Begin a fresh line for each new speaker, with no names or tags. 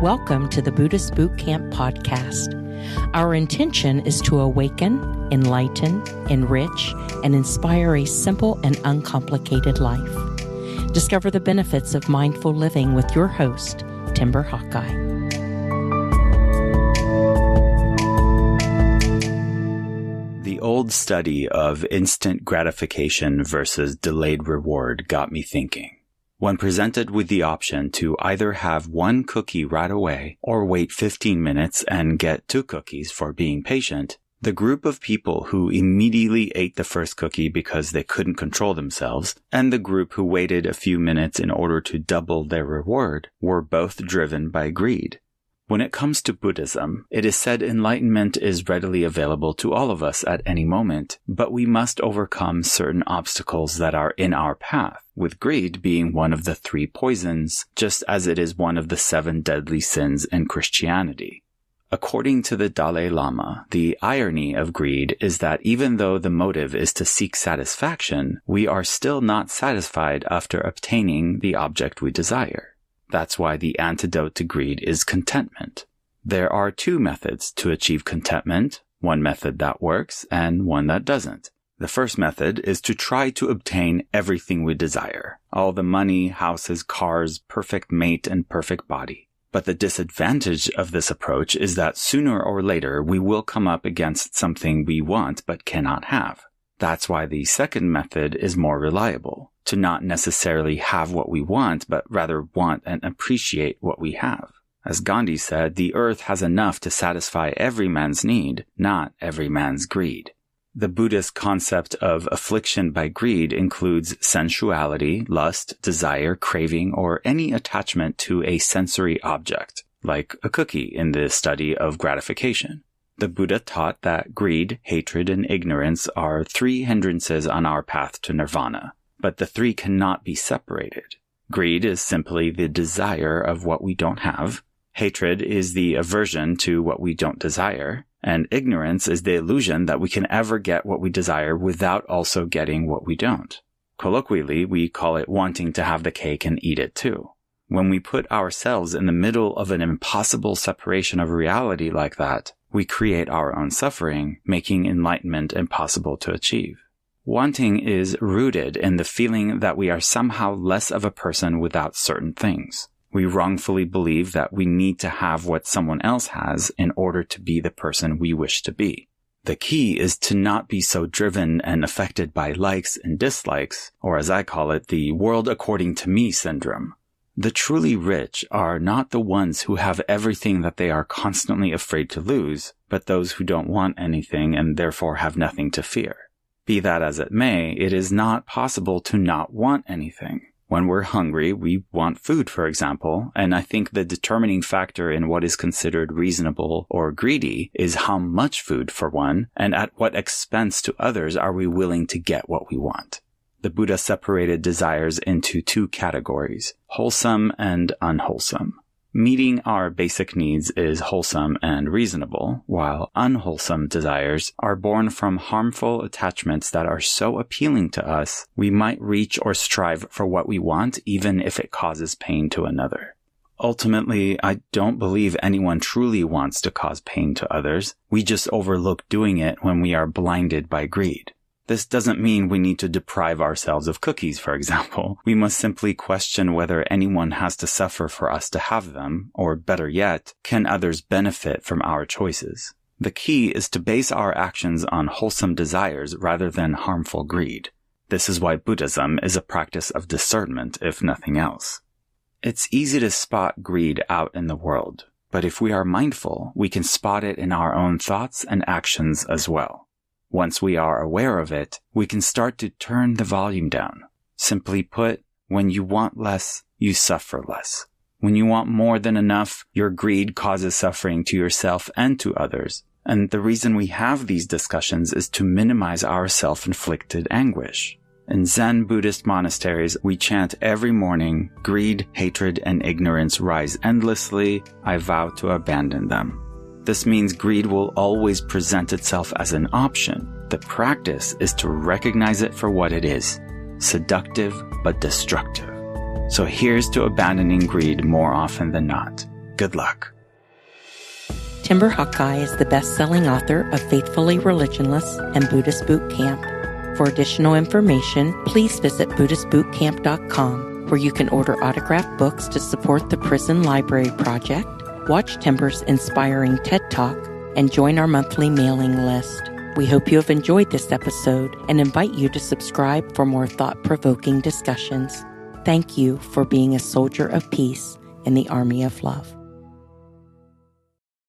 Welcome to the Buddhist Boot Camp podcast. Our intention is to awaken, enlighten, enrich, and inspire a simple and uncomplicated life. Discover the benefits of mindful living with your host, Timber Hawkeye.
The old study of instant gratification versus delayed reward got me thinking. When presented with the option to either have one cookie right away or wait 15 minutes and get 2 cookies for being patient, the group of people who immediately ate the first cookie because they couldn't control themselves and the group who waited a few minutes in order to double their reward were both driven by greed. When it comes to Buddhism, it is said enlightenment is readily available to all of us at any moment, but we must overcome certain obstacles that are in our path, with greed being one of the 3 poisons, just as it is one of the 7 deadly sins in Christianity. According to the Dalai Lama, the irony of greed is that even though the motive is to seek satisfaction, we are still not satisfied after obtaining the object we desire. That's why the antidote to greed is contentment. There are 2 methods to achieve contentment, one method that works and one that doesn't. The first method is to try to obtain everything we desire, all the money, houses, cars, perfect mate, and perfect body. But the disadvantage of this approach is that sooner or later we will come up against something we want but cannot have. That's why the second method is more reliable. To not necessarily have what we want, but rather want and appreciate what we have. As Gandhi said, the earth has enough to satisfy every man's need, not every man's greed. The Buddhist concept of affliction by greed includes sensuality, lust, desire, craving, or any attachment to a sensory object, like a cookie in the study of gratification. The Buddha taught that greed, hatred, and ignorance are 3 hindrances on our path to nirvana. But the 3 cannot be separated. Greed is simply the desire of what we don't have. Hatred is the aversion to what we don't desire. And ignorance is the illusion that we can ever get what we desire without also getting what we don't. Colloquially, we call it wanting to have the cake and eat it too. When we put ourselves in the middle of an impossible separation of reality like that, we create our own suffering, making enlightenment impossible to achieve. Wanting is rooted in the feeling that we are somehow less of a person without certain things. We wrongfully believe that we need to have what someone else has in order to be the person we wish to be. The key is to not be so driven and affected by likes and dislikes, or as I call it, the world according to me syndrome. The truly rich are not the ones who have everything that they are constantly afraid to lose, but those who don't want anything and therefore have nothing to fear. Be that as it may, it is not possible to not want anything. When we're hungry, we want food, for example, and I think the determining factor in what is considered reasonable or greedy is how much food, for one, and at what expense to others are we willing to get what we want. The Buddha separated desires into 2 categories, wholesome and unwholesome. Meeting our basic needs is wholesome and reasonable, while unwholesome desires are born from harmful attachments that are so appealing to us, we might reach or strive for what we want even if it causes pain to another. Ultimately, I don't believe anyone truly wants to cause pain to others. We just overlook doing it when we are blinded by greed. This doesn't mean we need to deprive ourselves of cookies, for example. We must simply question whether anyone has to suffer for us to have them, or better yet, can others benefit from our choices? The key is to base our actions on wholesome desires rather than harmful greed. This is why Buddhism is a practice of discernment, if nothing else. It's easy to spot greed out in the world, but if we are mindful, we can spot it in our own thoughts and actions as well. Once we are aware of it, we can start to turn the volume down. Simply put, when you want less, you suffer less. When you want more than enough, your greed causes suffering to yourself and to others. And the reason we have these discussions is to minimize our self-inflicted anguish. In Zen Buddhist monasteries, we chant every morning, "Greed, hatred, and ignorance rise endlessly. I vow to abandon them." This means greed will always present itself as an option. The practice is to recognize it for what it is, seductive but destructive. So here's to abandoning greed more often than not. Good luck.
Timber Hawkeye is the best-selling author of Faithfully Religionless and Buddhist Boot Camp. For additional information, please visit BuddhistBootCamp.com, where you can order autographed books to support the Prison Library Project, watch Timber's inspiring TED Talk, and join our monthly mailing list. We hope you have enjoyed this episode and invite you to subscribe for more thought-provoking discussions. Thank you for being a soldier of peace in the army of love.